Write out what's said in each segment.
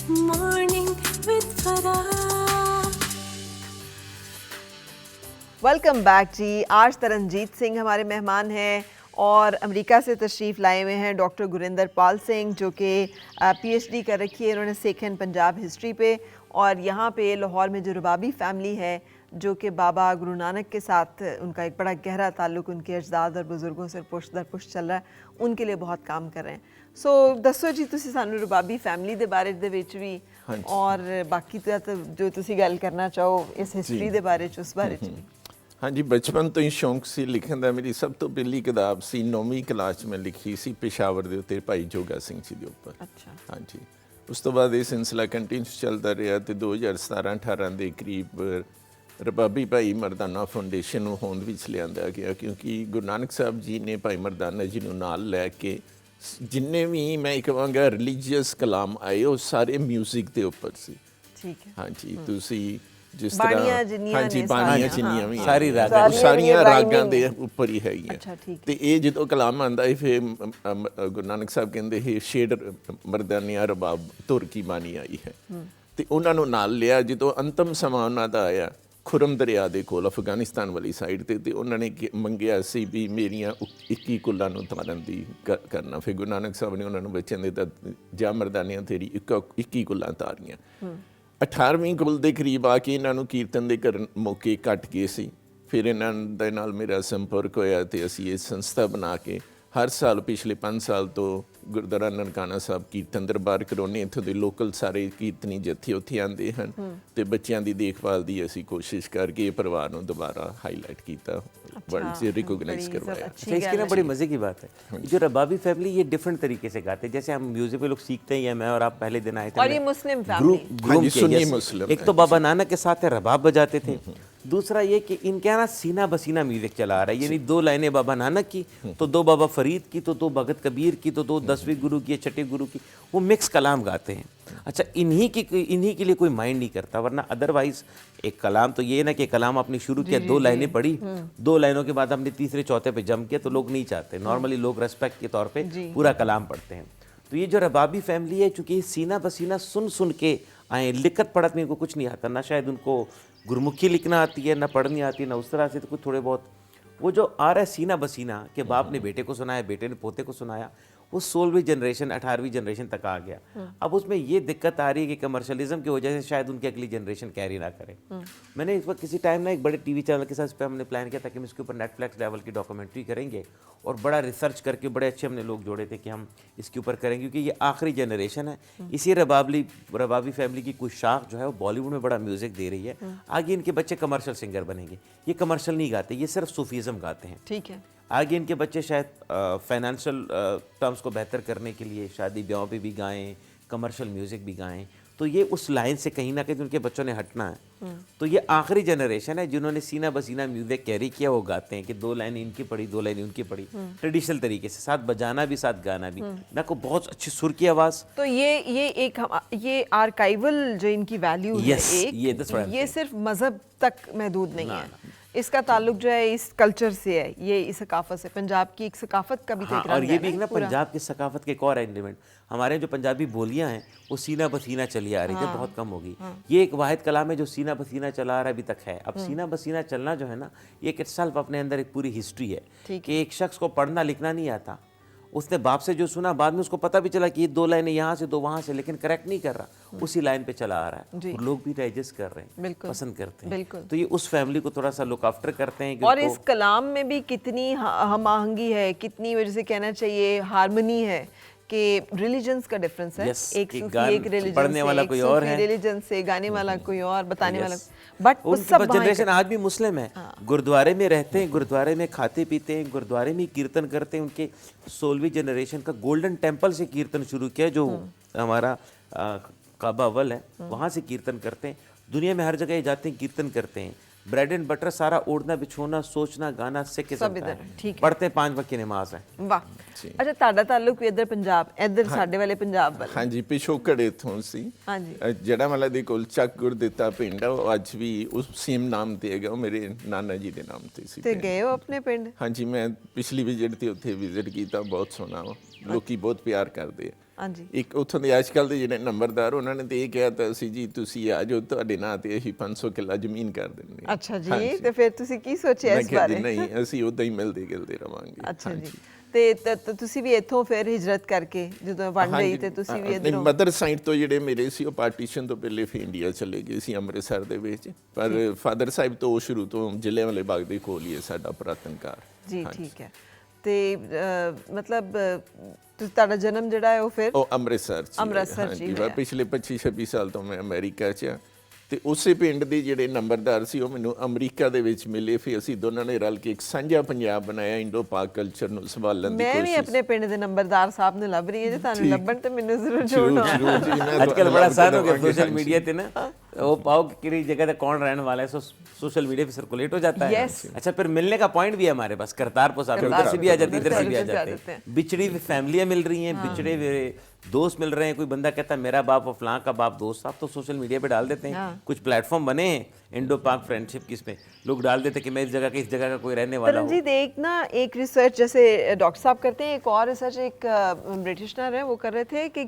Morning with Farah. Welcome back जी। आज तरनजीत सिंह हमारे मेहमान हैं और अमेरिका से तशरीफ़ लाए हुए हैं डॉक्टर गुरिंदर पाल सिंह, जो कि पीएचडी कर रखी है इन्होंने सिख एंड पंजाब हिस्ट्री पे। और यहाँ पे लाहौर में जो रबाबी फैमिली है, जो कि बाबा गुरु नानक के साथ उनका एक बड़ा गहरा ताल्लुक़ उनके अजदाद और बुज़ुर्गों से पुश्त दर पुश्त चल रहा है, उनके लिए बहुत काम कर रहे हैं। सो दसो जी तुसी सानू रबाबी फैमिली दे बारे दे विच भी और बाकी जो तुसी गल करना चाहो इस हिस्ट्री दे बारे च, उस बारे च भी। हाँ जी, बचपन तो ही शौक से लिखण का। मेरी सब तो पहली किताब सी 9वीं क्लास में लिखी सी पेशावर के उत्ते भाई जोगा सिंह जी के उपर। अच्छा। हाँ जी, उस तो बाद ये सिलसिला कंटिन्यू चलता रहा तो 2017-18 के करीब रबाबी भाई मरदाना फाउंडेशन होंद विच लिया गया, क्योंकि गुरु नानक साहब जी ने भाई मरदाना जी को नाल लैके जिन्ने भी मैं कहांगा रिलीजियस कलाम आए वो सारे म्यूजिक के उपर सी। ठीक है। हाँ जी, तुसी जिस बाणियां तरह जिन्नियां हाँ जी ने बाणियां सारियां, जिन्नियां हाँ, भी सारी हैं, रागां वो सारियां रागां दे rhyming। उपर ही है। अच्छा, ठीक तो ये जो कलाम आंदा है फिर गुरु नानक साहब कहते है शेर मरदानिया रबाब तुर की बानी आई है। तो उन्होंने नाल लिया जो अंतम समा उन्हों का आया खुरम दरिया के कोल अफगानिस्तान वाली साइड ते उन्होंने मंगिया सी भी मेरिया 21 कुल्लां नूं तारन दी करना। फिर गुरु नानक साहब ने उन्होंने बच्चों दिता जा मरदानिया तेरी 21 कुल्लां तारियां। 18वीं कुल के करीब आके इन्हों कीर्तन के करन मौके घट गए सी। फिर इन्हों दे नाल मेरा संपर्क होया तो असी ये संस्था बना के हर साल पिछले 5 साल तो गुरुद्वारा ननकाना साहब कीर्तन दरबार करवाने। इत्थों के लोकल सारे कीर्तनी जत्थे उत्थे आते हैं तो बच्चों की देखभाल की असी कोशिश करके परिवार को दोबारा हाईलाइट किया, वर्ल्ड से रिकोगनाइज करवाया। अच्छा, इसकी ना बड़ी मज़े की बात है, जो रबाबी फैमिली ये डिफरेंट तरीके से गाते हैं। जैसे हम म्यूजिक पे लोग सीखते हैं, या मैं और आप पहले दिन आए थे और ये मुस्लिम फैमिली हाँ जी, सुन्नी मुस्लिम। एक तो बाबा नानक के साथ है रबाब बजाते थे, दूसरा ये कि इनके यहाँ ना सीना बसीना म्यूजिक चला रहा है, यानी 2 लाइनें बाबा नानक की तो 2 बाबा फरीद की तो 2 भगत कबीर की तो 2 10वीं गुरु की, 6ठे गुरु की, वो मिक्स कलाम गाते हैं। अच्छा, इन्हीं के लिए कोई माइंड नहीं करता, वरना अदरवाइज एक कलाम तो ये ना कि कलाम आपने शुरू किया 2 लाइनें पढ़ी, 2 लाइनों के बाद आपने तीसरे चौथे पे जम किया, तो लोग नहीं चाहते। नॉर्मली लोग रेस्पेक्ट के तौर पे पूरा कलाम पढ़ते हैं। तो ये जो रबाबी फैमिली है, चूँकि सीना बसीना सुन सुन के आए, लिखत पढ़त में इनको कुछ नहीं आता, ना शायद उनको गुरमुखी लिखना आती है, ना पढ़नी आती है, ना उस तरह से, तो कुछ थोड़े बहुत वो जो आ रहा है सीना बसीना कि बाप ने बेटे को सुनाया, बेटे ने पोते को सुनाया, वो 16वीं जनरेशन 18वीं जनरेशन तक आ गया। अब उसमें ये दिक्कत आ रही है कि कमर्शलिज्म की वजह से शायद उनकी अगली जनरेशन कैरी ना करे। मैंने इस वक्त किसी टाइम ना एक बड़े टीवी चैनल के साथ इस पर हमने प्लान किया था कि हम इसके ऊपर नेटफ्लिक्स लेवल की डॉक्यूमेंट्री करेंगे, और बड़ा रिसर्च करके बड़े अच्छे हमने लोग जोड़े थे कि हम इसके ऊपर करेंगे, क्योंकि ये आखिरी जनरेशन है। इसी रबाबी फैमिली की कुछ शाख जो है वो बॉलीवुड में बड़ा म्यूजिक दे रही है। आगे इनके बच्चे कमर्शियल सिंगर बनेंगे, ये कमर्शियल नहीं गाते, ये सिर्फ सूफीज़म गाते हैं। ठीक है। आगे इनके बच्चे शायद फाइनेंशियल टर्म्स को बेहतर करने के लिए शादी ब्याहों पे भी गाएं, कमर्शियल म्यूज़िक भी गाएं, तो ये उस लाइन से कहीं ना कहीं उनके बच्चों ने हटना है। तो ये आखिरी जनरेशन है जिन्होंने सीना बसीना म्यूज़िक कैरी किया, वो गाते हैं कि 2 लाइन इनकी पढ़ी 2 लाइन उनकी पढ़ी, ट्रेडिशनल तरीके से, साथ बजाना भी साथ गाना भी, ना को बहुत अच्छी सुर की आवाज़। तो ये आर्काइवल जो इनकी वैल्यू है, ये सिर्फ मजहब तक महदूद नहीं है, इसका ताल्लुक जो है इस कल्चर से है, ये इस सकाफत से, पंजाब की एक सकाफत का भी तो एक रंग और ये है भी ना पंजाब की सकाफत के एक और एलिमेंट, हमारे जो पंजाबी बोलियां हैं वो सीना बसीना चली आ रही है, बहुत कम होगी। ये एक वाहिद कलाम है जो सीना बसीना चला आ रहा है अभी तक है। अब सीना बसीना चलना जो है ना, ये एक इट्सेल्फ अपने अंदर एक पूरी हिस्ट्री है कि एक शख्स को पढ़ना लिखना नहीं आता, उसने बाप से जो सुना, बाद में उसको पता भी चला कि ये 2 लाइनें यहाँ से 2 वहाँ से, लेकिन करेक्ट नहीं कर रहा, उसी लाइन पे चला आ रहा है, और लोग भी डाइजेस्ट कर रहे हैं, पसंद करते हैं। तो ये उस फैमिली को थोड़ा सा लुक आफ्टर करते हैं। और इस कलाम में भी कितनी हम आहंगी है, कितनी वजह से कहना चाहिए हारमोनी है कि रिलीजन्स का डिफरेंस है। एक रिलीजन पढ़ने वाला कोई और है, रिलीजन से गाने वाला कोई और, बताने वाला, बट उस सब जनरेशन आज भी मुस्लिम है, गुरुद्वारे में रहते हैं, गुरुद्वारे में खाते पीते हैं, गुरुद्वारे में कीर्तन करते हैं। उनके 16वीं जनरेशन का गोल्डन टेम्पल से कीर्तन शुरू किया, जो हमारा काबा अव्वल है, वहाँ से कीर्तन करते हैं। दुनिया में हर जगह जाते हैं, कीर्तन करते हैं। ब्रेड एंड बटर सारा ओढ़ना बिछोना सोचना गाना सिख सब इधर ठीक है, पढ़ते 5 वक्त की नमाज है। वाह। अच्छा, ਤੁਹਾਡਾ ਤਾਲੁਕ ਇਧਰ ਪੰਜਾਬ, ਇਧਰ ਸਾਡੇ ਵਾਲੇ ਪੰਜਾਬ ਵੱਲ। ਹਾਂਜੀ, ਪਿਛੋਕੜ ਇਥੋਂ ਸੀ। ਹਾਂਜੀ, ਜਿਹੜਾ ਵਾਲਾ ਦੇ ਕੋਲ ਚੱਕ ਗੁਰਦਿੱਤਾ ਪਿੰਡ ਆ, ਉਹ ਅੱਜ ਵੀ ਉਸ ਸੇਮ ਨਾਮ ਤੇ ਹੈਗਾ, ਉਹ ਮੇਰੇ ਨਾਨਾ ਜੀ ਦੇ ਨਾਮ ਤੇ ਸੀ। ਤੇ ਗਏ ਹੋ ਆਪਣੇ ਪਿੰਡ? ਹਾਂਜੀ, ਮੈਂ ਪਿਛਲੀ ਵਿਜ਼ਿਟ ਤੇ ਉੱਥੇ ਵਿਜ਼ਿਟ ਕੀਤਾ, ਬਹੁਤ ਸੋਹਣਾ ਵਾ, ਲੋਕੀ ਬਹੁਤ ਪਿਆਰ ਕਰਦੇ ਆ। ਹਾਂਜੀ। ਇੱਕ ਉੱਥੋਂ ਦੇ ਅੱਜ ਕੱਲ੍ਹ ਦੇ ਜਿਹੜੇ ਨੰਬਰਦਾਰ ਉਹਨਾਂ ਨੇ ਤੇ ਇਹ ਕਿਹਾ ਤਾਂ ਸੀ ਜੀ ਤੁਸੀਂ ਆ ਜਾਓ ਤੁਹਾਡੇ ਨਾਂ ਤੇ ਅਸੀਂ 500 ਕਿੱਲਾ ਜ਼ਮੀਨ ਕਰ ਦਿੰਦੇ ਹਾਂ। ਅੱਛਾ ਜੀ, ਤੇ ਫਿਰ ਤੁਸੀਂ ਕੀ ਸੋਚਿਆ ਮੈਂ ਇਸ ਕਿਹਾ ਜੀ ਬਾਰੇ? ਨਹੀਂ, ਅਸੀਂ ਉਦਾਂ ਹੀ ਮਿਲਦੇ ਗਿਲਦੇ ਰਵਾਂਗੇ। ਅੱਛਾ ਜੀ, ਤੇ ਤੁਸੀਂ ਵੀ ਇੱਥੋਂ ਫਿਰ ਹਿਜਰਤ ਕਰਕੇ ਜਦੋਂ ਵੰਡ ਰਹੀ ਤੇ ਤੁਸੀਂ ਵੀ ਇੱਧਰੋਂ? ਮਦਰ ਸਾਈਡ ਤੋਂ ਜਿਹੜੇ ਮੇਰੇ ਸੀ ਉਹ ਪਾਰਟੀਸ਼ਨ ਤੋਂ ਪਹਿਲੇ ਫਿਰ ਇੰਡੀਆ ਚਲੇ ਗਏ ਸੀ ਅੰਮ੍ਰਿਤਸਰ ਦੇ ਵਿੱਚ, ਪਰ ਫਾਦਰ ਸਾਹਿਬ ਤੋਂ ਉਹ ਸ਼ੁਰੂ ਤੋਂ ਜ਼ਿਲ੍ਹਿਆਂਵਾਲੇ ਬਾਗ ਦੇ ਕੋਲ ਹੀ ਹੈ ਸਾਡਾ ਪੁਰਾਤਨ ਘਰ। ਜੀ ਠੀਕ ਹੈ। ਤੇ ਮਤਲਬ ਤੁਹਾਡਾ ਜਨਮ ਜਿਹੜਾ ਹੈ ਉਹ ਫਿਰ ਉਹ ਅੰਮ੍ਰਿਤਸਰ ਚ ਹੀ ਹੈ। ਅੰਮ੍ਰਿਤਸਰ ਚ ਹੀ ਹਾਂਜੀ, ਹੋਇਆ। ਪਿਛਲੇ 25-26 ਸਾਲ ਤੋਂ ਮੈਂ ਅਮਰੀਕਾ 'ਚ ਆ, ਤੇ ਉਸੇ ਪਿੰਡ ਦੇ ਜਿਹੜੇ ਨੰਬਰਦਾਰ ਸੀ ਉਹ ਮੈਨੂੰ ਅਮਰੀਕਾ ਦੇ ਵਿੱਚ ਮਿਲੇ। ਫਿਰ ਅਸੀਂ ਦੋਨਾਂ ਨੇ ਰਲ ਕੇ ਇੱਕ ਸਾਂਝਾ ਪੰਜਾਬ ਬਣਾਇਆ, ਇੰਡੋ ਪਾਕ ਕਲਚਰ ਨੂੰ ਸੰਭਾਲਣ ਦੀ ਮੈਂ ਵੀ ਕੋਸ਼ਿਸ਼। ਆਪਣੇ ਪਿੰਡ ਦੇ ਨੰਬਰਦਾਰ ਸਾਹਿਬ ਨੂੰ ਲੱਭ ਰਹੀ ਹੈ, ਜੇ ਤੁਹਾਨੂੰ ਲੱਭਣ ਤੇ ਮੈਨੂੰ ਜ਼ਰੂਰ ਜੋੜੋ। ਜ਼ਰੂਰ ਜੀ, ਮੈਂ आजकल बड़ा आसान हो गया ਦਵਾਂਗੇ, सोशल ਹਾਂਜੀ। मीडिया थे ना, वो पाओ कि किसी जगह तक कौन रहने वाला है, सोशल मीडिया पे सर्कुलेट हो जाता है। Yes. अच्छा, फिर मिलने का पॉइंट भी है हमारे पास, करतारपुर साहब इधर से भी आ जाते हैं, इधर से भी आ जाते हैं। बिछड़ी हुई फैमिलियां मिल रही हैं, बिछड़े हुए दोस्त मिल रहे हैं। कोई बंदा कहता है मेरा बाप और फलां का बाप दोस्त, आप तो सोशल मीडिया पे डाल देते हैं। कुछ प्लेटफॉर्म बने हैं इंडो पाक फ्रेंडशिप, किसमें लोग डाल देते हैं कि मैं इस जगह का कोई रहने वाला हूँ। तरनजीत, एक ना एक रिसर्च जैसे डॉक्टर साहब करते हैं, एक और रिसर्च एक ब्रिटिशनर है वो कर रहे थे कि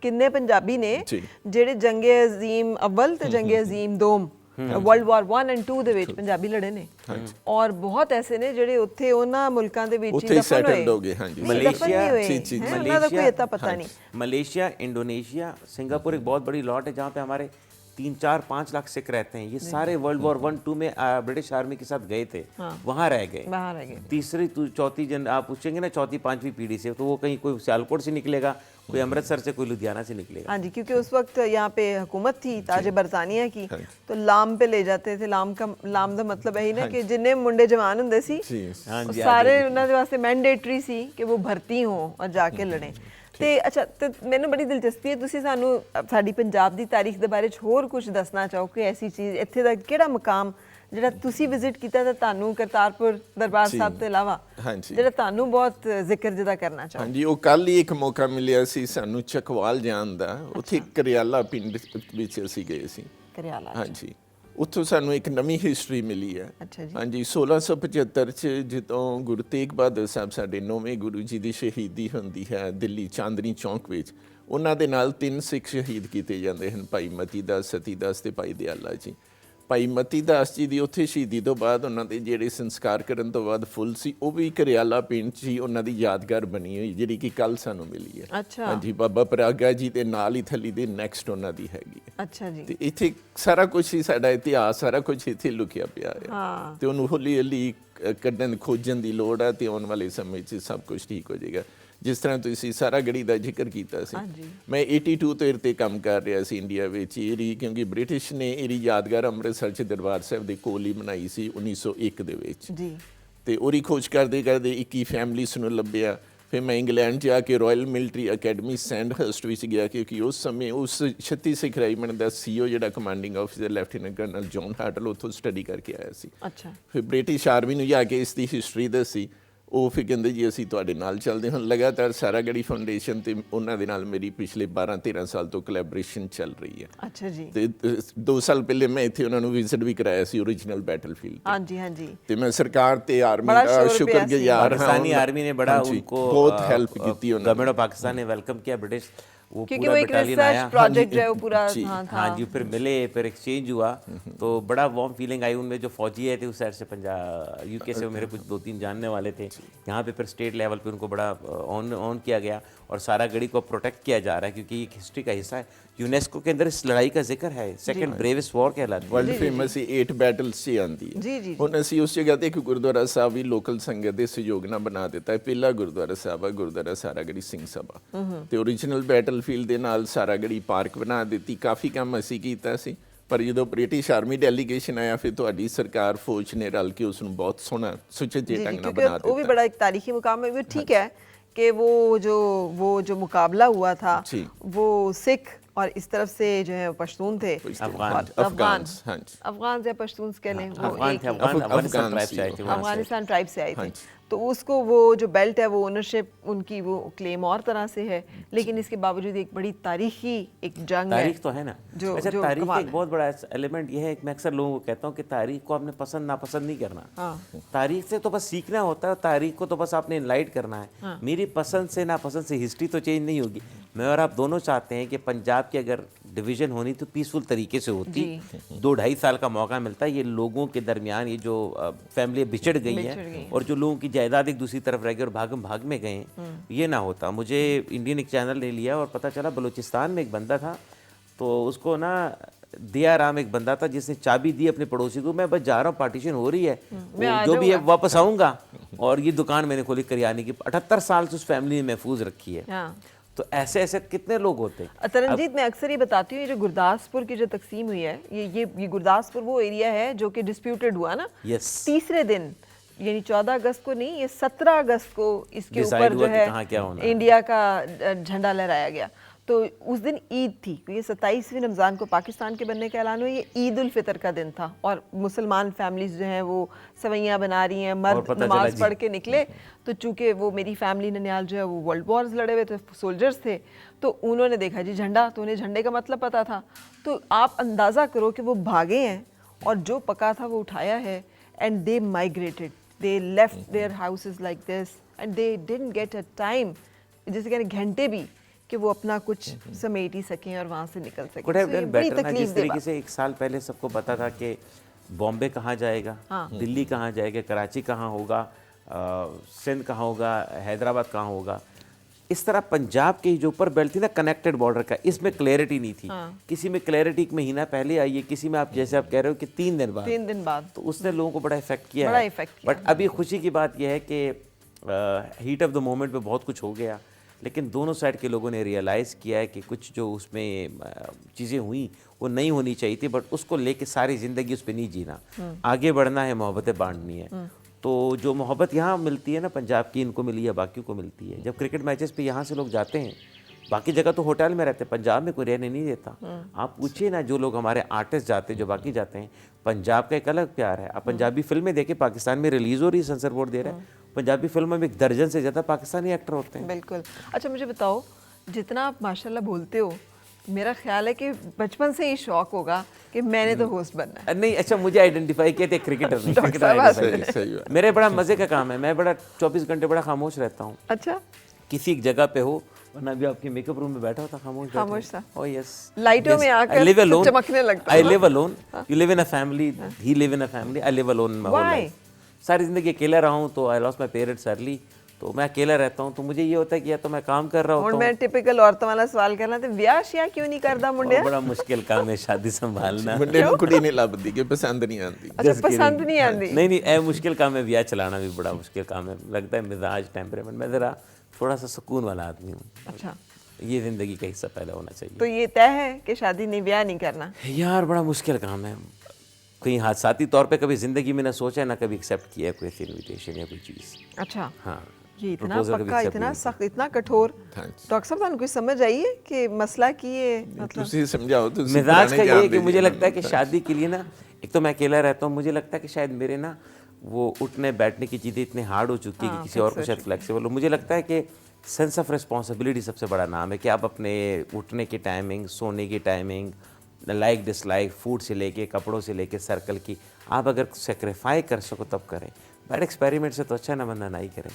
किन्ने पंजाबी ने जी। ਜਿਹੜੇ ਜੰਗੇ ਅਜ਼ੀਮ ਅਵਲ ਤੇ ਜੰਗੇ ਅਜ਼ੀਮ ਦੋਮ ਵਰਲਡ ਵਾਰ 1 ਐਂਡ 2 ਦੇ ਵਿੱਚ ਪੰਜਾਬੀ ਲੜੇ ਨੇ, ਔਰ ਬਹੁਤ ਐਸੇ ਨੇ ਜਿਹੜੇ ਉੱਥੇ ਉਹਨਾਂ ਮੁਲਕਾਂ ਦੇ ਵਿੱਚ ਉੱਥੇ ਸੈਟਲਡ ਹੋ ਗਏ। ਹਾਂਜੀ, मलेशिया ਉਹਨਾਂ ਦਾ ਕੋਈ ਇਤਾ ਪਤਾ ਨਹੀਂ। मलेशिया, इंडोनेशिया, सिंगापुर एक बहुत बड़ी लॉट है जहाँ पे हमारे 3-4-5 लाख सिख रहते हैं। ये सारे वर्ल्ड वॉर 1-2 में ब्रिटिश आर्मी के साथ गए थे, वहाँ रह गए। बाहर रह गए। तीसरी चौथी आप पूछेंगे ना, चौथी पांचवी पीढ़ी से, तो वो कहीं कोई सियालकोट से निकलेगा, कोई अमृतसर से, कोई लुधियाना से निकलेगा। हाँ जी, क्योंकि उस वक्त यहाँ पे हुकूमत थी ताजे बरतानिया की, तो लाम पे ले जाते थे। लाम का मतलब यही ना कि जिन्ने मुंडे जवान होंदे सी ਉਹ ਸਾਰੇ ਉਹਨਾਂ ਦੇ ਵਾਸਤੇ ਮੈਂਡੇਟਰੀ ਸੀ ਕਿ ਉਹ ਭਰਤੀ ਹੋਣ ਔਰ ਜਾ ਕੇ ਲੜਨ। ਤੇ ਅੱਛਾ, ਤੇ ਮੈਨੂੰ ਬੜੀ ਦਿਲਚਸਪੀ ਹੈ, ਤੁਸੀਂ ਸਾਨੂੰ ਸਾਡੀ ਪੰਜਾਬ ਦੀ ਤਾਰੀਖ ਦੇ ਬਾਰੇ 'ਚ ਹੋਰ ਕੁਝ ਦੱਸਣਾ ਚਾਹੋ ਕਿ ਐਸੀ ਚੀਜ਼ ਇੱਥੇ ਦਾ ਕਿਹੜਾ ਮਕਾਮ ਜਿਹੜਾ ਤੁਸੀਂ ਵਿਜ਼ਿਟ ਕੀਤਾ ਤਾਂ ਤੁਹਾਨੂੰ ਕਰਤਾਰਪੁਰ ਦਰਬਾਰ ਸਾਹਿਬ ਤੋਂ ਇਲਾਵਾ ਜਿਹੜਾ ਤੁਹਾਨੂੰ ਬਹੁਤ ਜ਼ਿਕਰ ਜਿਹਦਾ ਕਰਨਾ ਚਾਹੋ? ਹਾਂਜੀ, ਉਹ ਕੱਲ ਹੀ ਇੱਕ ਮੌਕਾ ਮਿਲਿਆ ਸੀ ਸਾਨੂੰ ਚਕਵਾਲ ਜਾਣ ਦਾ। ਉੱਥੇ ਕਰਿਆਲਾ ਪਿੰਡ ਵਿੱਚ ਅਸੀਂ ਗਏ ਸੀ। ਕਰਿਆਲਾ, ਹਾਂਜੀ, ਉੱਥੋਂ ਸਾਨੂੰ ਇੱਕ ਨਵੀਂ ਹਿਸਟਰੀ ਮਿਲੀ ਹੈ। ਅੱਛਾ ਜੀ। ਹਾਂਜੀ, 1675 ਚ ਜਦੋਂ ਗੁਰੂ ਤੇਗ ਬਹਾਦਰ ਸਾਹਿਬ ਸਾਡੇ 9ਵੇਂ ਗੁਰੂ ਜੀ ਦੀ ਸ਼ਹੀਦੀ ਹੁੰਦੀ ਹੈ ਦਿੱਲੀ ਚਾਂਦਨੀ ਚੌਂਕ ਵਿੱਚ, ਉਹਨਾਂ ਦੇ ਨਾਲ 3 ਸਿੱਖ ਸ਼ਹੀਦ ਕੀਤੇ ਜਾਂਦੇ ਹਨ, ਭਾਈ ਮਤੀ ਦਾਸ, ਸਤੀ ਦਾਸ ਤੇ ਭਾਈ ਦਿਆਲਾ ਜੀ। ਭਾਈ ਮਤੀ ਦਾਸ ਜੀ ਦੀ ਉੱਥੇ ਸ਼ਹੀਦੀ ਤੋਂ ਬਾਅਦ ਉਹਨਾਂ ਦੇ ਜਿਹੜੇ ਸੰਸਕਾਰ ਕਰਨ ਤੋਂ ਬਾਅਦ ਫੁੱਲ ਸੀ ਉਹ ਵੀ ਕਰਿਆਲਾ ਪਿੰਡ 'ਚ ਹੀ ਉਹਨਾਂ ਦੀ ਯਾਦਗਾਰ ਬਣੀ ਹੋਈ, ਜਿਹੜੀ ਕਿ ਕੱਲ ਸਾਨੂੰ ਮਿਲੀ ਹੈ। ਅੱਛਾ। ਹਾਂਜੀ, ਬਾਬਾ ਪਰਾਗਾ ਜੀ ਦੇ ਨਾਲ ਹੀ ਥੱਲੀ ਦੇ ਨੈਕਸਟ ਉਹਨਾਂ ਦੀ ਹੈਗੀ ਹੈ। ਅੱਛਾ ਜੀ। ਤੇ ਇੱਥੇ ਸਾਰਾ ਕੁਝ ਹੀ ਸਾਡਾ ਇਤਿਹਾਸ, ਸਾਰਾ ਕੁਝ ਇੱਥੇ ਲੁਕਿਆ ਪਿਆ ਹੈ, ਤੇ ਉਹਨੂੰ ਹੌਲੀ ਹੌਲੀ ਕੱਢਣ ਖੋਜਣ ਦੀ ਲੋੜ ਹੈ, ਤੇ ਆਉਣ ਵਾਲੇ ਸਮੇਂ 'ਚ ਸਭ ਕੁਝ ਠੀਕ ਹੋ ਜਾਏਗਾ। ਜਿਸ ਤਰ੍ਹਾਂ ਤੁਸੀਂ ਸਾਰਾ ਗੜੀ ਦਾ ਜ਼ਿਕਰ ਕੀਤਾ ਸੀ, ਮੈਂ 82 ਤੋਂ ਇਹਦੇ 'ਤੇ ਕੰਮ ਕਰ ਰਿਹਾ ਸੀ ਇੰਡੀਆ ਵਿੱਚ। ਇਹਦੀ ਕਿਉਂਕਿ ਬ੍ਰਿਟਿਸ਼ ਨੇ ਇਹਦੀ ਯਾਦਗਾਰ ਅੰਮ੍ਰਿਤਸਰ 'ਚ ਦਰਬਾਰ ਸਾਹਿਬ ਦੇ ਕੋਲ ਹੀ ਬਣਾਈ ਸੀ 1901 ਦੇ ਵਿੱਚ ਜੀ। ਤੇ ਉਹਦੀ ਖੋਜ ਕਰਦੇ ਕਰਦੇ 21 ਫੈਮਲੀਜ਼ ਨੂੰ ਲੱਭਿਆ। ਫਿਰ ਮੈਂ ਇੰਗਲੈਂਡ ਜਾ ਕੇ ਰਾਇਲ ਮਿਲਟਰੀ ਅਕੈਡਮੀ ਸੈਂਡਹਰਸਟ ਵਿੱਚ ਗਿਆ, ਕਿਉਂਕਿ ਉਸ ਸਮੇਂ ਉਸ 36 ਸਿੱਖ ਰੈਜੀਮੈਂਟ ਦਾ CEO ਜਿਹੜਾ commanding officer Lieutenant Colonel John Hartle ਉੱਥੋਂ ਸਟੱਡੀ ਕਰਕੇ ਆਇਆ ਸੀ। ਅੱਛਾ। ਫਿਰ ਬ੍ਰਿਟਿਸ਼ ਆਰਮੀ ਨੂੰ ਜਾ ਕੇ ਇਸ ਦੀ ਹਿਸਟਰੀ ਦੱਸੀ। ਉਹ ਫਿਰ ਕਹਿੰਦੇ ਜੀ ਅਸੀਂ ਤੁਹਾਡੇ ਨਾਲ ਚੱਲਦੇ ਹਾਂ। ਲਗਾਤਾਰ ਸਾਰਾਗੜੀ ਫਾਊਂਡੇਸ਼ਨ ਤੇ ਉਹਨਾਂ ਦੇ ਨਾਲ ਮੇਰੀ ਪਿਛਲੇ 12-13 ਸਾਲ ਤੋਂ ਕੋਲੈਬੋਰੇਸ਼ਨ ਚੱਲ ਰਹੀ ਹੈ। ਅੱਛਾ ਜੀ। ਤੇ 2 ਸਾਲ ਪਹਿਲੇ ਮੈਂ ਇੱਥੇ ਉਹਨਾਂ ਨੂੰ ਵਿਜ਼ਿਟ ਵੀ ਕਰਾਇਆ ਸੀ ओरिजिनल बैटलफील्ड। ਹਾਂਜੀ ਹਾਂਜੀ। ਤੇ ਮੈਂ ਸਰਕਾਰ ਤੇ ਆਰਮੀ ਦਾ ਸ਼ੁਕਰਗੁਜ਼ਾਰ ਹਾਂ। पाकिस्तानी आर्मी ने बड़ा उनको बहुत हेल्प की थी उन्होंने। गवर्नमेंट ऑफ पाकिस्तान ने वेलकम किया, ब्रिटिश वो क्योंकि पूरा वो एक बटालियन आया, रिसर्च प्रोजेक्ट जो है वो पूरा हाँ जी, फिर मिले, फिर एक्सचेंज हुआ, तो बड़ा वार्म फीलिंग आई उनमें। जो फौजी आए थे उस साइड से, पंजाब यूके से, मेरे कुछ 2-3 जानने वाले थे यहाँ पे। फिर स्टेट लेवल पे उनको बड़ा ऑन किया गया और सारागढ़ी को प्रोटेक्ट किया जा रहा है, क्योंकि ये हिस्ट्री का हिस्सा है। यूनेस्को के अंदर इस लड़ाई का जिक्र है, सेकंड ब्रेवेस्ट वॉर कहलाती है, वर्ल्ड फेमस 8 बैटल्स से आती है। जी जी। ਹੁਣ ਅਸੀਂ ਉਸ ਜਗ੍ਹਾ ਤੇ ਇੱਕ ਗੁਰਦੁਆਰਾ ਸਾਹਿਬ ਵੀ ਲੋਕਲ ਸੰਗਤ ਦੇ ਸਹਿਯੋਗ ਨਾਲ ਬਣਾ ਦਿੱਤਾ ਹੈ। ਪਹਿਲਾ ਗੁਰਦੁਆਰਾ ਸਾਹਿਬ ਹੈ ਗੁਰਦੁਆਰਾ ਸਾਰਾਗੜੀ ਸਿੰਘ ਸਭਾ, ਤੇ ओरिजिनल बैटलफील्ड ਦੇ ਨਾਲ ਸਾਰਾਗੜੀ ਪਾਰਕ ਬਣਾ ਦਿੱਤੀ। ਕਾਫੀ ਕੰਮ ਅਸੀਂ ਕੀਤਾ ਸੀ, ਪਰ ਜਦੋਂ ਬ੍ਰਿਟਿਸ਼ ਆਰਮੀ ਡੈਲੀਗੇਸ਼ਨ ਆਇਆ ਫਿਰ ਤੁਹਾਡੀ ਸਰਕਾਰ ਫੌਜ ਨੇ ਰਲ ਕੇ ਉਸ ਨੂੰ ਬਹੁਤ ਸੋਹਣਾ ਸੁਚੱਜੇ ਢੰਗ ਨਾਲ ਬਣਾ ਦਿੱਤਾ। वो भी बड़ा एक तारीखी मुकाम है। वो ठीक है कि वो जो मुकाबला हुआ था वो सिख और इस तरफ से जो है पश्तून थे, अफगान्स, हाँ जी, अफगान या पश्तून कह लें, वो अफगान एक थे, अफगानिस्तान अफगान ट्राइब से आए थे वहाँ से। अफगानिस्तान ट्राइब से आए हाँ थे। जी। तो उसको वो जो बेल्ट है वो ओनरशिप उनकी वो क्लेम और तरह से है, लेकिन इसके बावजूद एक बड़ी तारीखी एक जंग है। तारीख तो है ना। जो अच्छा, जो तारीख का कमाल एक है। बहुत बड़ा एलिमेंट ये है कि मैं अक्सर लोगों को कहता हूँ कि तारीख को आपने पसंद नापसंद नहीं करना। हाँ। तारीख से तो बस सीखना होता है, और तारीख को तो बस आपने इनलाइट करना है। हाँ। मेरी पसंद से नापसंद से हिस्ट्री तो चेंज नहीं होगी। मैं और आप दोनों चाहते हैं कि पंजाब की अगर डिवीजन होनी तो पीसफुल तरीके से होती। 2-2.5 साल का मौका मिलता है। ये लोगों के दरमियान ये जो फैमिली बिछड़ गई है और जो लोगों की जायदाद एक दूसरी तरफ रह गई और भागम भाग में गए, ये ना होता। मुझे इंडियन एक चैनल ने लिया और पता चला बलूचिस्तान में एक बंदा था, तो उसको ना दिया राम एक बंदा था जिसने चाबी दी अपने पड़ोसी को, मैं बस जा रहा हूँ, पार्टीशन हो रही है, वो जो भी है वापस आऊँगा। और ये दुकान मैंने खोली करियाने की, 78 साल से उस फैमिली ने महफूज रखी है। हाँ। तो ऐसे ऐसे कितने लोग होते हैं। तरनजीत, मैं अक्सर ये बताती हूँ, ये जो गुरदासपुर की जो तकसीम हुई है, ये गुरदासपुर वो एरिया है जो कि डिस्प्यूटेड हुआ ना। यस। तीसरे दिन यानी 14 अगस्त को नहीं, ये 17 अगस्त को इसके Decide ऊपर हुआ जो कि है कहाँ क्या होना है। इंडिया का झंडा लहराया गया। तो उस दिन ईद थी, ये 27वीं रमज़ान को पाकिस्तान के बनने का ऐलान हुआ। ये ईद उल फितर का दिन था और मुसलमान फैमिलीज जो हैं वो सवैयाँ बना रही हैं, मर्द नमाज पढ़ के निकले। तो चूँकि वो मेरी फैमिली ननियाल जो है वो वर्ल्ड वॉर्स लड़े हुए थे, सोल्जर्स थे, तो उन्होंने देखा जी झंडा, तो उन्हें झंडे का मतलब पता था। तो आप अंदाज़ा करो कि वो भागे हैं और जो पका था वो उठाया है, and they migrated, they left their houses like this and they didn't get a time, जैसे कहते घंटे भी, कि वो अपना कुछ समेट ही सकें और वहाँ से निकल सकें। Could have So ये done बड़ी better ना, तकलीफ जिस तरीके से एक साल पहले सबको पता था कि बॉम्बे कहाँ जाएगा, दिल्ली कहाँ जाएगा, कराची कहाँ होगा, सिंध कहाँ होगा, हैदराबाद कहाँ होगा, इस तरह पंजाब के जो ऊपर बेल्ट थी ना, कनेक्टेड बॉर्डर का, इसमें क्लैरिटी नहीं थी। किसी में क्लैरिटी एक महीना पहले आई है, किसी में आप जैसे आप कह रहे हो कि 3 दिन बाद, 3 दिन बाद, तो उसने लोगों को बड़ा इफेक्ट किया बड़ा है। इफेक्ट किया। बट अभी खुशी की बात यह है कि हीट ऑफ द मोमेंट में बहुत कुछ हो गया, लेकिन दोनों साइड के लोगों ने रियलाइज़ किया है कि कुछ जो उसमें चीज़ें हुई वो नहीं होनी चाहिए थी, बट उसको लेके सारी ज़िंदगी उस पर नहीं जीना, आगे बढ़ना है, मोहब्बतें बांटनी है। तो जो मोहब्बत यहाँ मिलती है ना, पंजाब की इनको मिली है, बाकियों को मिलती है। जब क्रिकेट मैचेस पे यहाँ से लोग जाते हैं, बाकी जगह तो होटल में रहते हैं, पंजाब में कोई रहने नहीं देता। आप पूछिए ना, जो लोग हमारे आर्टिस्ट जाते हैं, जो बाकी जाते हैं, पंजाब का एक अलग प्यार है। आप पंजाबी फिल्में देखें, पाकिस्तान में रिलीज़ हो रही है, सेंसर बोर्ड दे रहा है, पंजाबी फिल्मों में 1 दर्जन से ज़्यादा पाकिस्तानी एक्टर होते हैं। बिल्कुल। अच्छा, मुझे बताओ, जितना आप माशाल्लाह बोलते हो, मेरा ख्याल है कि बचपन से ही शौक होगा कि मैंने तो होस्ट बनना है। नहीं, अच्छा, मुझे आइडेंटिफाई किया था क्रिकेटर नहीं, डॉक्टर साहब, क्रिकेटर सही बात। मेरे बड़ा मज़े का काम है, मैं बड़ा 24 घंटे बड़ा खामोश रहता हूँ। अच्छा, किसी एक जगह पे हो, वरना अभी आपके मेकअप रूम में बैठा होता खामोश था। ओह यस, लाइटों में आकर चमकने लगता I live alone, you live in a family, he live in a family, I live alone my whole Why? Life. सारी जिंदगी अकेला रहा हूँ, तो I lost my parents early, तो मैं अकेला रहता हूँ, तो मुझे ये होता है कि या तो मैं काम कर रहा होता और हूँ। मैं टिपिकल औरतों वाला सवाल करना था, ब्याह शिया क्यों नहीं करदा मुंडे? बड़ा मुश्किल काम है शादी संभालना। मुंडे ਨੂੰ ਕੁੜੀ ਨਹੀਂ ਲੱਭਦੀ ਕਿ पसंद नहीं आती। अच्छा, पसंद नहीं आती। नहीं नहीं, ए मुश्किल काम है, ब्याह चलाना भी बड़ा मुश्किल काम है। लगता है मिजाज, टेम्परेमेंट, मैं ज़रा थोड़ा सा सुकून वाला आदमी हूँ। अच्छा, ये ज़िंदगी का हिस्सा पहले होना चाहिए। तो ये तय है कि शादी नहीं, ब्याह नहीं करना? यार बड़ा मुश्किल काम है। कहीं हादसाती तौर पे कभी ज़िंदगी में ना सोचा है, ना कभी एक्सेप्ट किया है कोई ऐसी इन्विटेशन या कोई चीज़। अच्छा, हाँ, ये इतना proposal कभी पक्का, accept इतना नहीं सख्त, इतना कठोर। हाँ। डॉक्टर साहब, आपको समझ आई है कि मसला की ये मतलब ਤੁਸੀਂ समझाओ तो मिजाज का ये है कि मुझे लगता है कि शादी के लिए ना, एक तो मैं अकेला रहता हूँ, मुझे लगता है कि शायद मेरे ना वो उठने बैठने की चीज़ें इतनी हार्ड हो चुकी है कि किसी और को शायद फ्लेक्सिबल हो। मुझे लगता है कि सेंस ऑफ रिस्पॉन्सिबिलिटी सबसे बड़ा नाम है कि आप अपने उठने की टाइमिंग, सोने की टाइमिंग, लाइक डिसलाइक, फूड से लेके कपड़ों से लेके सर्कल की, आप अगर सेक्रीफाई कर सको तब करें। बैड एक्सपेरिमेंट से तो अच्छा ना बंदा ना ही करें।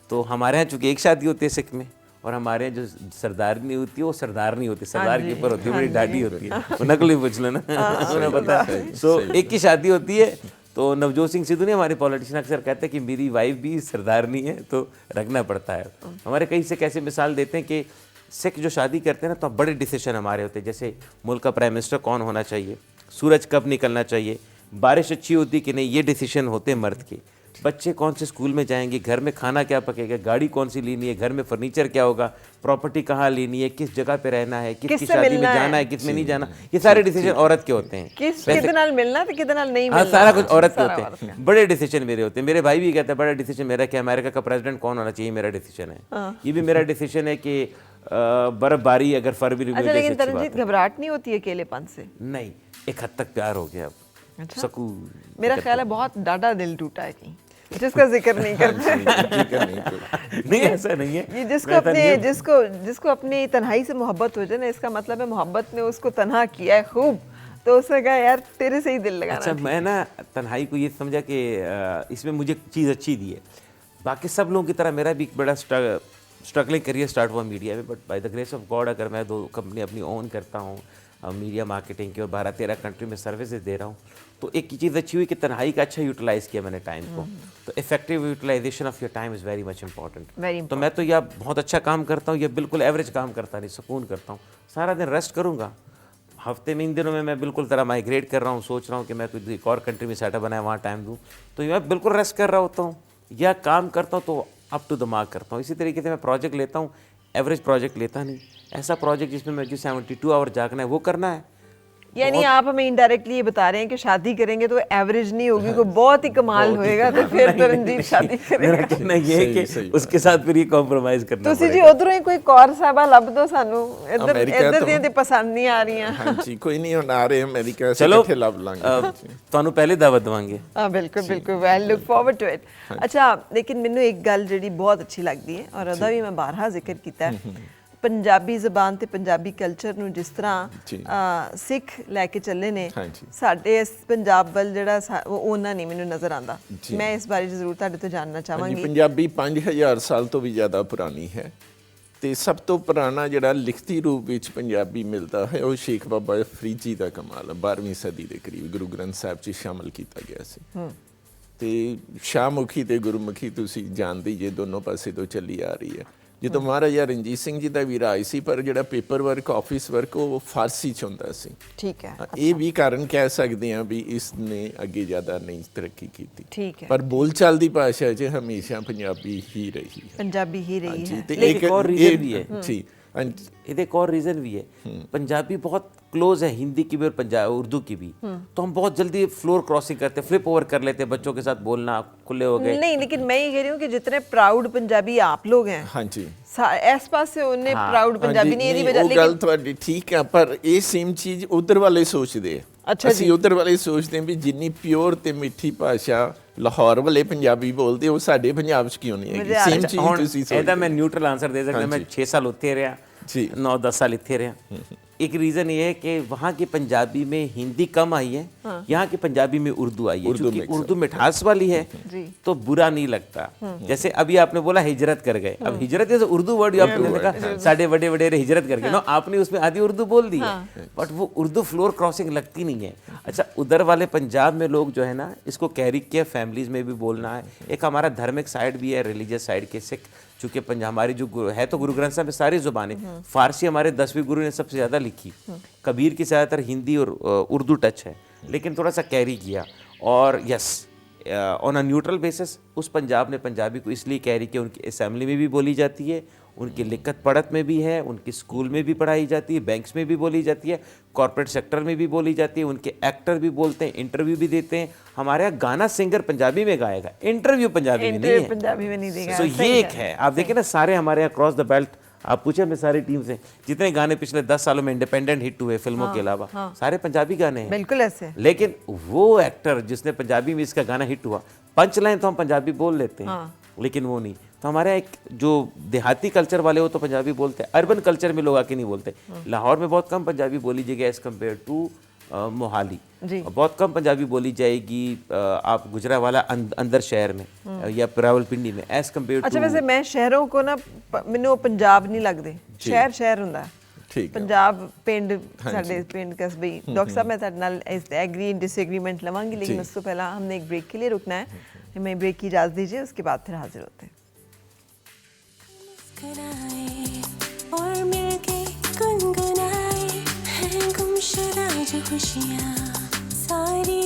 तो हमारे यहाँ चूँकि एक शादी होती है सिख में, और हमारे यहाँ जो सरदारनी होती है वो सरदार नहीं होती, सरदार के ऊपर होती है, बड़ी ढाडी होती है, वो नकली पूछ लो ना, उन्हें पता है। सो एक की शादी होती है, तो नवजोत सिंह सिद्धू ने, हमारे पॉलिटिशियन अक्सर कहते हैं कि मेरी वाइफ भी सरदारनी है, तो रखना पड़ता है। हमारे कई से कैसे मिसाल देते हैं कि सिख जो शादी करते हैं ना, तो बड़े डिसीजन हमारे होते हैं, जैसे मुल्क का प्राइम मिनिस्टर कौन होना चाहिए, सूरज कब निकलना चाहिए, बारिश अच्छी होती कि नहीं, ये डिसीजन होते हैं मर्द के। बच्चे कौन से स्कूल में जाएंगे, घर में खाना क्या पकेगा, गाड़ी कौन सी लेनी है, घर में फर्नीचर क्या होगा, प्रॉपर्टी कहाँ लेनी है, किस जगह पे रहना है, किसकी शादी में जाना है, किस में नहीं जाना, ये सारे डिसीजन औरत के होते हैं। कितने नाल मिलना तो कितने नाल नहीं हाँ, मिलना, सारा कुछ औरत के होते हैं। बड़े डिसीजन मेरे होते हैं। मेरे भाई भी कहते हैं बड़ा डिसीजन मेरा कि अमेरिका का प्रेसिडेंट कौन होना चाहिए, मेरा डिसीजन है। ये भी मेरा डिसीजन है कि बर्फबारी अगर फरवरी में अच्छा, जैसे लेकिन अच्छी बात तरनजीत है। अकेलेपन नहीं होती है अकेलेपन से? नहीं, एक हद तक प्यार हो गया अब। अच्छा। सकून। मेरा ख्याल है बहुत डाटा दिल टूटा है कहीं, जिसका जिक्र नहीं करते। नहीं, ऐसा नहीं है। ये जिसको मैं तो अपने नहीं- जिसको अपनी तन्हाई से मोहब्बत हो जाए ना, इसका मतलब है मोहब्बत ने उसको तन्हा किया है खूब, तो उसने कहा यार तेरे से ही दिल लगाना। अच्छा, मैं ना तन्हाई को ये समझा कि इसमें मुझे चीज़ अच्छी दी है। बाकी सब लोगों की तरह मेरा भी एक बड़ा स्ट्रगलिंग करियर स्टार्ट हुआ मीडिया में, but by the grace of God अगर मैं 2 कंपनी अपनी ओन करता हूँ, मीडिया मार्केटिंग की, और 12-13 कंट्री में सर्विसेज दे रहा हूँ, तो एक चीज़ अच्छी हुई कि तन्हाई का अच्छा यूटिलाइज़ किया मैंने टाइम को। तो effective utilization of your time is very much important. तो मैं तो या बहुत अच्छा काम करता हूँ या बिल्कुल एवरेज काम करता नहीं, सुकून करता हूँ। सारा दिन रेस्ट करूँगा, हफ्ते में इन दिनों में मैं बिल्कुल तरह माइग्रेट कर रहा हूँ, सोच रहा हूँ कि मैं कोई एक और कंट्री में सेटअप बनाए, वहाँ टाइम दूँ, तो मैं बिल्कुल रेस्ट कर रहा होता हूँ या काम करता हूँ तो अप टू द मार्क करता हूँ। इसी तरीके से मैं प्रोजेक्ट लेता हूँ, एवरेज प्रोजेक्ट लेता नहीं, ऐसा प्रोजेक्ट जिसमें मुझे 72 आवर जागना है वो करना है। यानी आप हमें इनडायरेक्टली ये बता रहे हैं कि शादी करेंगे तो एवरेज नहीं होगी, कोई बहुत ही कमाल होएगा तो फिर तरनजीत शादी मेरा करेगा। कहना ये है कि उसके साथ फिर ये कॉम्प्रोमाइज करना ਤੁਸੀਂ ਜੀ पड़ेगा। ਉਧਰੋਂ ਹੀ ਕੋਈ ਕੌਰ ਸਾਹਿਬਾ ਲੱਭ ਦੋ ਸਾਨੂੰ, ਇੱਧਰ ਅਮਰੀਕਾ ਇੱਧਰ ਤੋਂ- ਦੀਆਂ ਤੇ ਪਸੰਦ ਨਹੀਂ ਆ ਰਹੀਆਂ। ਹਾਂਜੀ, ਕੋਈ ਨਹੀਂ, ਹੁਣ ਆ ਰਹੇ ਅਮਰੀਕਾ ਸੇ चलो ਇਕੱਠੇ ਲੱਭ ਲਾਂਗੇ। ਤੁਹਾਨੂੰ ਪਹਿਲੇ ਦਾਵਤ ਦੇਵਾਂਗੇ। हाँ बिल्कुल बिल्कुल, I look forward to it. अच्छा, लेकिन ਮੈਨੂੰ ਇੱਕ ਗੱਲ ਜਿਹੜੀ ਬਹੁਤ ਅੱਛੀ ਲੱਗਦੀ ਹੈ ਔਰ ਉਹਦਾ ਵੀ ਮੈਂ ਬਾਰਹਾ ਜ਼ਿਕਰ ਕੀਤਾ ਹੈ, ਪੰਜਾਬੀ ਜ਼ਬਾਨ ਤੇ ਪੰਜਾਬੀ ਕਲਚਰ ਨੂੰ ਜਿਸ ਤਰ੍ਹਾਂ ਸਿੱਖ ਲੈ ਕੇ ਚੱਲੇ ਨੇ, ਸਾਡੇ ਇਸ ਪੰਜਾਬ ਵੱਲ ਜਿਹੜਾ ਉਹ ਉਹਨਾਂ ਨਹੀਂ ਮੈਨੂੰ ਨਜ਼ਰ ਆਉਂਦਾ। ਮੈਂ ਇਸ ਬਾਰੇ ਜ਼ਰੂਰ ਤੁਹਾਡੇ ਤੋਂ ਜਾਣਨਾ ਚਾਹਾਂਗੀ। ਪੰਜਾਬੀ 5000 ਸਾਲ ਤੋਂ ਵੀ ਜ਼ਿਆਦਾ ਪੁਰਾਣੀ ਹੈ ਤੇ ਸਭ ਤੋਂ ਪੁਰਾਣਾ ਜਿਹੜਾ ਲਿਖਤੀ ਰੂਪ ਵਿੱਚ ਪੰਜਾਬੀ ਮਿਲਦਾ ਹੈ ਉਹ ਸ਼ੇਖ ਬਾਬਾ ਫਰੀਦ ਜੀ ਦਾ ਕਮਾਲ ਹੈ। 12ਵੀਂ ਸਦੀ ਦੇ ਕਰੀਬ ਗੁਰੂ ਗ੍ਰੰਥ ਸਾਹਿਬ 'ਚ ਸ਼ਾਮਲ ਕੀਤਾ ਗਿਆ ਸੀ। ਤੇ ਸ਼ਾਹਮੁਖੀ ਤੇ ਗੁਰਮੁਖੀ ਤੁਸੀਂ ਜਾਣਦੇ ਜੇ ਦੋਨੋਂ ਪਾਸੇ ਤੋਂ ਚੱਲੀ ਆ ਰਹੀ ਹੈ। ਜਦੋਂ ਮਹਾਰਾਜਾ ਰਣਜੀਤ ਸਿੰਘ ਜੀ ਦਾ ਵੀ ਰਾਜ ਸੀ, ਪਰ ਜਿਹੜਾ ਪੇਪਰ ਵਰਕ, ਆਫਿਸ ਵਰਕ ਉਹ ਫਾਰਸੀ 'ਚ ਹੁੰਦਾ ਸੀ। ਠੀਕ ਹੈ, ਇਹ ਵੀ ਕਾਰਨ ਕਹਿ ਸਕਦੇ ਹਾਂ ਵੀ ਇਸ ਨੇ ਅੱਗੇ ਜ਼ਿਆਦਾ ਨਹੀਂ ਤਰੱਕੀ ਕੀਤੀ। ਠੀਕ ਹੈ, ਪਰ ਬੋਲਚਾਲ ਦੀ ਭਾਸ਼ਾ 'ਚ ਹਮੇਸ਼ਾ ਪੰਜਾਬੀ ਹੀ ਰਹੀ ਹੈ। ਪੰਜਾਬੀ ਹੀ ਰਹੀ ਹੈ। ਤੇ ਇੱਕ और रीजन भी है जी, ਇਹਦੇ एक और रीज़न भी है, पंजाबी बहुत क्लोज है हिंदी की भी और पंजाब उर्दू की भी, तो हम बहुत जल्दी फ्लोर क्रॉसिंग करते, फ्लिप ओवर कर लेते, बच्चों के साथ बोलना खुले हो गए। नहीं, लेकिन मैं ये कह रही हूँ कि जितने प्राउड पंजाबी आप लोग हैं, हाँ जी, इस पास से उन्हें प्राउड पंजाबी नहीं है ਉਹ ਗੱਲ ਤੁਹਾਡੀ ਠੀਕ ਹੈ, ਪਰ ਇਹ ਸੇਮ ਚੀਜ਼ ਉਧਰ ਵਾਲੇ ਸੋਚਦੇ ਆ। ਅੱਛਾ, ਅਸੀਂ ਉਧਰ ਵਾਲੇ ਸੋਚਦੇ ਹਾਂ ਵੀ ਜਿੰਨੀ ਪਿਓਰ ਤੇ ਮਿੱਠੀ ਭਾਸ਼ਾ ਲਾਹੌਰ ਵਾਲੇ ਪੰਜਾਬੀ ਬੋਲਦੇ ਉਹ ਸਾਡੇ ਪੰਜਾਬ 'ਚ ਕਿਉਂ ਨਹੀਂ ਹੈਗੀ? ਸੇਮ ਚੀਜ਼ ਹੁਣ ਤੁਸੀਂ ਇਹਦਾ ਮੈਂ ਨਿਊਟਰਲ ਆंसर दे सकता, मैं 6 साल ਉੱਥੇ ਰਿਹਾ जी, 9-10 साल इतने रहे। एक रीज़न ये है कि वहाँ की पंजाबी में हिंदी कम आई है, यहाँ की पंजाबी में उर्दू आई है। क्योंकि उर्दू मिठास वाली है तो बुरा नहीं लगता। जैसे अभी आपने बोला हिजरत कर गए, अब हिजरत जैसे उर्दू वर्ड आपने देखा, साढ़े बड़े वडेरे हिजरत कर गए ना, आपने उसमें आधी उर्दू बोल दी है, बट वो उर्दू फ्लोर क्रॉसिंग लगती नहीं है। अच्छा, उधर वाले पंजाब में लोग जो है ना इसको कैरी किया, फैमिलीज में भी बोलना है। एक हमारा धार्मिक साइड भी है, रिलीजियस साइड के सिख, चूँकि हमारी जो है तो गुरु ग्रंथ साहब में सारी ज़ुबानें, फारसी हमारे 10वीं गुरु ने सबसे ज़्यादा लिखी, कबीर की ज़्यादातर हिंदी और उर्दू टच है, लेकिन थोड़ा सा कैरी किया। और yes, on a neutral basis उस पंजाब ने पंजाबी को इसलिए कैरी किया, उनकी असेंबली में भी बोली जाती है, उनकी लिखत पढ़त में भी है, उनकी स्कूल में भी पढ़ाई जाती है, बैंक्स में भी बोली जाती है, कॉर्पोरेट सेक्टर में भी बोली जाती है, उनके एक्टर भी बोलते हैं, इंटरव्यू भी देते हैं। हमारे यहाँ गाना सिंगर पंजाबी में गाएगा, इंटरव्यू पंजाबी में नहीं है, पंजाबी में नहीं देगा। तो ये एक है। आप देखिए ना, सारे हमारे यहाँ क्रॉस द बेल्ट, आप पूछे हमें सारी टीम से जितने गाने पिछले 10 सालों में इंडिपेंडेंट हिट हुए फिल्मों के अलावा, सारे पंजाबी गाने हैं। बिल्कुल ऐसे। लेकिन वो एक्टर जिसने पंजाबी में इसका गाना हिट हुआ, पंच लाइन तो हम पंजाबी बोल लेते हैं, लेकिन वो नहीं। तो हमारे एक जो देहाती कल्चर वाले हो तो पंजाबी बोलते हैं, अर्बन कल्चर में लोग आके नहीं बोलते। लाहौर में बहुत कम पंजाबी बोली जाएगी एज़ कम्पेयर टू मोहाली, बहुत कम पंजाबी बोली जाएगी आप गुजरावाला अंदर शहर में या रावलपिंडी में एज़ कम्पेयर टू। अच्छा, वैसे मैं शहरों को ना मैंने पंजाब नहीं लगते, शहर शहर ਹੁੰਦਾ ਠੀਕ ਹੈ। पंजाब ਪਿੰਡ ਸਾਡੇ ਪਿੰਡ ਕਸਬੇ। डॉक्टर साहब मैं ਤੁਹਾਡੇ ਨਾਲ इस एग्री डिसएग्रीमेंट लवांगी, लेकिन उससे पहले हमने एक ब्रेक के लिए रुकना है। हमें ब्रेक की इजाज़त दीजिए, उसके बाद फिर हाजिर होते हैं। और मिलके गुनगुनाए हैं गुमशुदा जो खुशियाँ सारी